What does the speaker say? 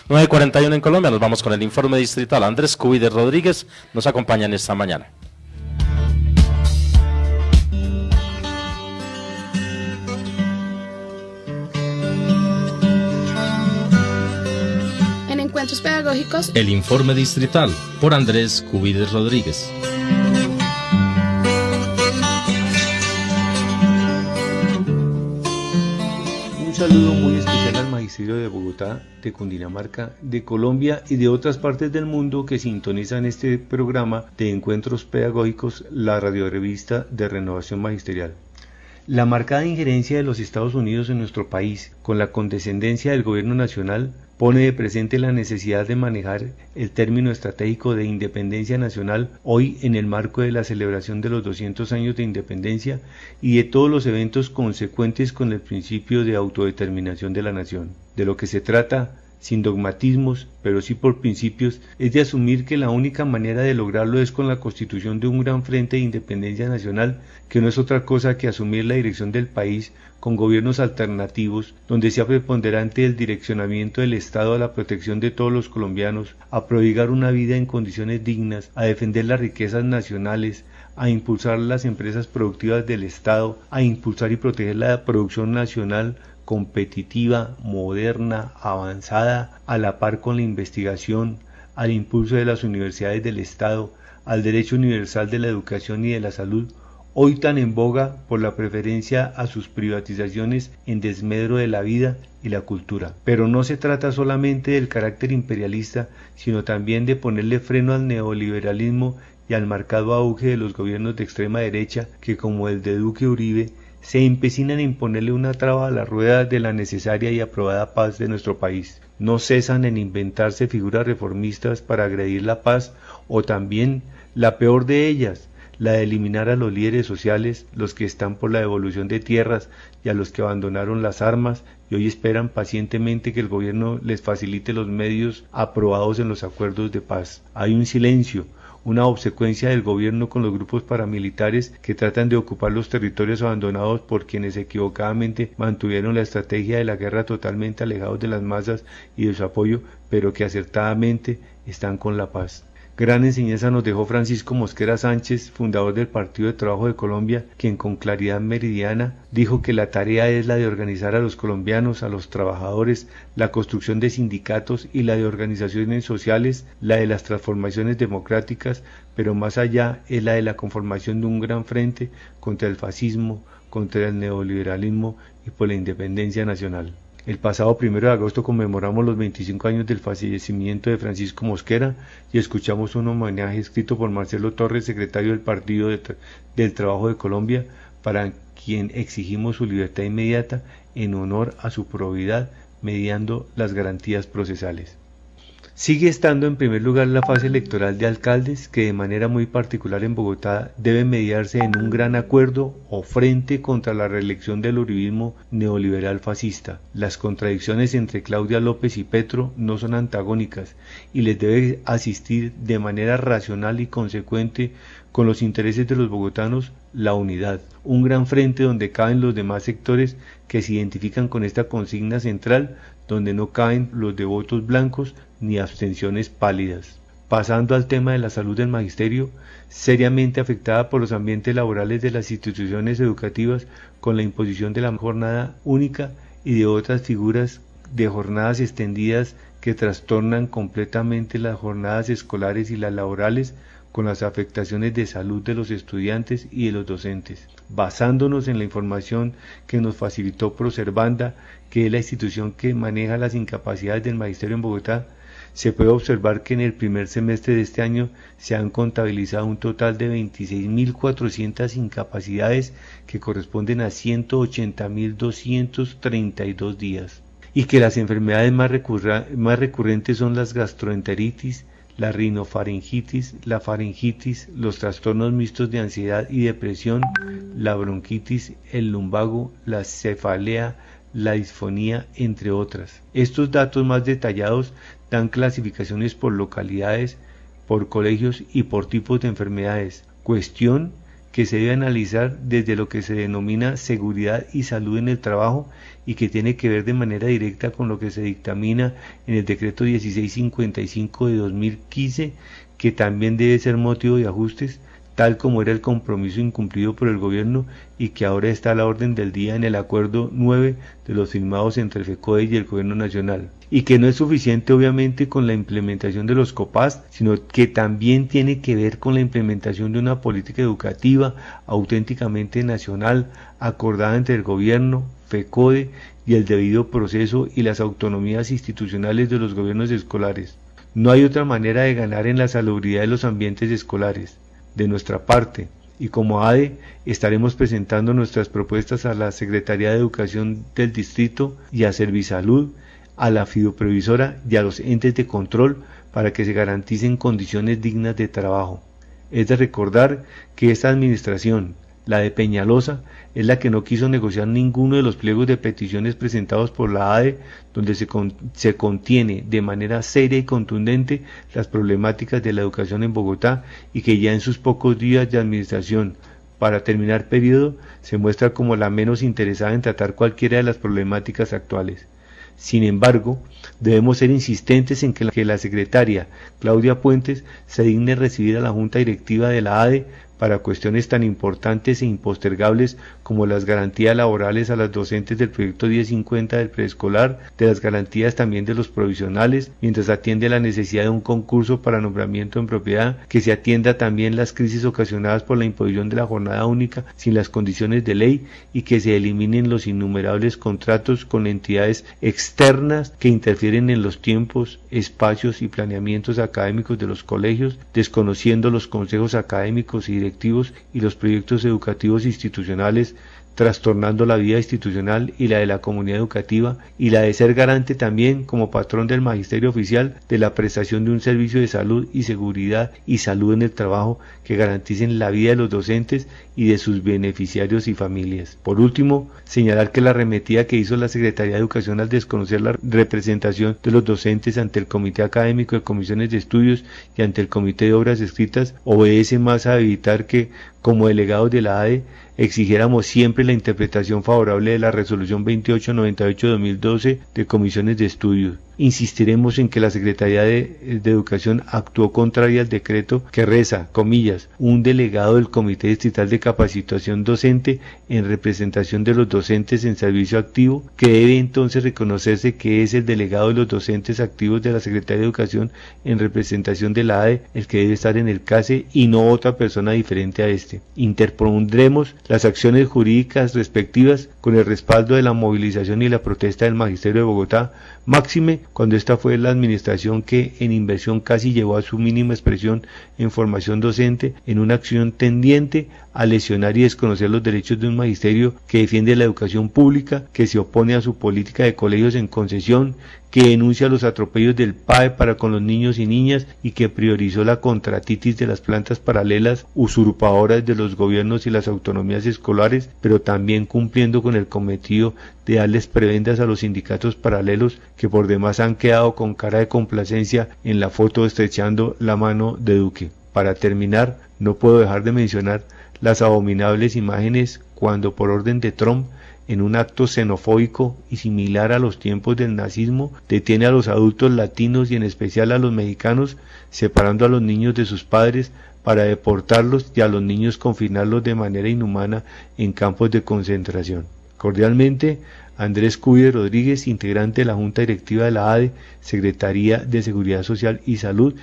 9:41 en Colombia, nos vamos con el informe distrital. Andrés Cubides Rodríguez nos acompaña en esta mañana. En encuentros pedagógicos, El informe distrital por Andrés Cubides Rodríguez. Un saludo muy especial al Magisterio de Bogotá, de Cundinamarca, de Colombia y de otras partes del mundo que sintonizan este programa de encuentros pedagógicos, la radiorevista de Renovación Magisterial. La marcada injerencia de los Estados Unidos en nuestro país, con la condescendencia del gobierno nacional, pone de presente la necesidad de manejar el término estratégico de independencia nacional hoy en el marco de la celebración de los 200 años de independencia y de todos los eventos consecuentes con el principio de autodeterminación de la nación. De lo que se trata, sin dogmatismos, pero sí por principios, es de asumir que la única manera de lograrlo es con la constitución de un gran frente de independencia nacional, que no es otra cosa que asumir la dirección del país con gobiernos alternativos, donde sea preponderante el direccionamiento del Estado a la protección de todos los colombianos, a prodigar una vida en condiciones dignas, a defender las riquezas nacionales, a impulsar las empresas productivas del Estado, a impulsar y proteger la producción nacional competitiva, moderna, avanzada, a la par con la investigación, al impulso de las universidades del Estado, al derecho universal de la educación y de la salud, hoy tan en boga por la preferencia a sus privatizaciones en desmedro de la vida y la cultura. Pero no se trata solamente del carácter imperialista, sino también de ponerle freno al neoliberalismo y al marcado auge de los gobiernos de extrema derecha que, como el de Duque Uribe, se empecinan en imponerle una traba a la rueda de la necesaria y aprobada paz de nuestro país. No cesan en inventarse figuras reformistas para agredir la paz, o también, la peor de ellas, la de eliminar a los líderes sociales, los que están por la devolución de tierras y a los que abandonaron las armas y hoy esperan pacientemente que el gobierno les facilite los medios aprobados en los acuerdos de paz. Hay un silencio, una obsecuencia del gobierno con los grupos paramilitares que tratan de ocupar los territorios abandonados por quienes equivocadamente mantuvieron la estrategia de la guerra totalmente alejados de las masas y de su apoyo, pero que acertadamente están con la paz. Gran enseñanza nos dejó Francisco Mosquera Sánchez, fundador del Partido de Trabajo de Colombia, quien con claridad meridiana dijo que la tarea es la de organizar a los colombianos, a los trabajadores, la construcción de sindicatos y la de organizaciones sociales, la de las transformaciones democráticas, pero más allá es la de la conformación de un gran frente contra el fascismo, contra el neoliberalismo y por la independencia nacional. El pasado 1 de agosto conmemoramos los 25 años del fallecimiento de Francisco Mosquera y escuchamos un homenaje escrito por Marcelo Torres, secretario del Partido del Trabajo de Colombia, para quien exigimos su libertad inmediata en honor a su probidad mediando las garantías procesales. Sigue estando en primer lugar la fase electoral de alcaldes, que de manera muy particular en Bogotá debe mediarse en un gran acuerdo o frente contra la reelección del uribismo neoliberal fascista. Las contradicciones entre Claudia López y Petro no son antagónicas y les debe asistir de manera racional y consecuente con los intereses de los bogotanos la unidad, un gran frente donde caben los demás sectores que se identifican con esta consigna central, donde no caben los de votos blancos ni abstenciones pálidas. Pasando al tema de la salud del magisterio, seriamente afectada por los ambientes laborales de las instituciones educativas con la imposición de la jornada única y de otras figuras de jornadas extendidas que trastornan completamente las jornadas escolares y las laborales, con las afectaciones de salud de los estudiantes y de los docentes. Basándonos en la información que nos facilitó Proservanda, que es la institución que maneja las incapacidades del magisterio en Bogotá, se puede observar que en el primer semestre de este año se han contabilizado un total de 26.400 incapacidades que corresponden a 180.232 días, y que las enfermedades más recurrentes son las gastroenteritis, la rinofaringitis, la faringitis, los trastornos mixtos de ansiedad y depresión, la bronquitis, el lumbago, la cefalea, la disfonía, entre otras. Estos datos más detallados dan clasificaciones por localidades, por colegios y por tipos de enfermedades, cuestión que se debe analizar desde lo que se denomina seguridad y salud en el trabajo y que tiene que ver de manera directa con lo que se dictamina en el decreto 1655 de 2015, que también debe ser motivo de ajustes, tal como era el compromiso incumplido por el gobierno y que ahora está a la orden del día en el acuerdo 9 de los firmados entre el FECODE y el gobierno nacional. Y que no es suficiente obviamente con la implementación de los COPAS, sino que también tiene que ver con la implementación de una política educativa auténticamente nacional, acordada entre el gobierno, FECODE y el debido proceso y las autonomías institucionales de los gobiernos escolares. No hay otra manera de ganar en la salubridad de los ambientes escolares. De nuestra parte, y como ADE, estaremos presentando nuestras propuestas a la Secretaría de Educación del Distrito y a Servisalud, a la Fiduprevisora y a los entes de control para que se garanticen condiciones dignas de trabajo. Es de recordar que esta administración, la de Peñalosa, es la que no quiso negociar ninguno de los pliegos de peticiones presentados por la ADE, donde se contiene de manera seria y contundente las problemáticas de la educación en Bogotá y que ya en sus pocos días de administración, para terminar periodo, se muestra como la menos interesada en tratar cualquiera de las problemáticas actuales. Sin embargo, debemos ser insistentes en que la secretaria Claudia Puentes se digne recibir a la Junta Directiva de la ADE para cuestiones tan importantes e impostergables como las garantías laborales a las docentes del proyecto 1050 del preescolar, de las garantías también de los provisionales, mientras atiende la necesidad de un concurso para nombramiento en propiedad, que se atienda también las crisis ocasionadas por la imposición de la jornada única sin las condiciones de ley y que se eliminen los innumerables contratos con entidades externas que interfieren en los tiempos, espacios y planeamientos académicos de los colegios, desconociendo los consejos académicos y directivos y los proyectos educativos institucionales, trastornando la vida institucional y la de la comunidad educativa, y la de ser garante también, como patrón del magisterio oficial, de la prestación de un servicio de salud y seguridad y salud en el trabajo que garanticen la vida de los docentes y de sus beneficiarios y familias. Por último, señalar que la arremetida que hizo la Secretaría de Educación al desconocer la representación de los docentes ante el Comité Académico de Comisiones de Estudios y ante el Comité de Obras Escritas obedece más a evitar que, como delegados de la ADE, exigiéramos siempre la interpretación favorable de la Resolución 2898-2012 de Comisiones de Estudios. Insistiremos en que la Secretaría de Educación actuó contraria al decreto que reza, comillas, un delegado del Comité Distrital de Capacitación Docente en representación de los docentes en servicio activo, que debe entonces reconocerse que es el delegado de los docentes activos de la Secretaría de Educación en representación de la ADE el que debe estar en el CASE y no otra persona diferente a este. Interpondremos las acciones jurídicas respectivas con el respaldo de la movilización y la protesta del Magisterio de Bogotá, máxime cuando esta fue la administración que en inversión casi llevó a su mínima expresión en formación docente en una acción tendiente a lesionar y desconocer los derechos de un magisterio que defiende la educación pública, que se opone a su política de colegios en concesión, que denuncia los atropellos del PAE para con los niños y niñas y que priorizó la contratitis de las plantas paralelas usurpadoras de los gobiernos y las autonomías escolares, pero también cumpliendo con el cometido de darles prebendas a los sindicatos paralelos que por demás han quedado con cara de complacencia en la foto estrechando la mano de Duque. Para terminar, no puedo dejar de mencionar las abominables imágenes cuando por orden de Trump, en un acto xenofóbico y similar a los tiempos del nazismo, detiene a los adultos latinos y en especial a los mexicanos, separando a los niños de sus padres para deportarlos y a los niños confinarlos de manera inhumana en campos de concentración. Cordialmente, Andrés Cubide Rodríguez, integrante de la Junta Directiva de la ADE, Secretaría de Seguridad Social y Salud.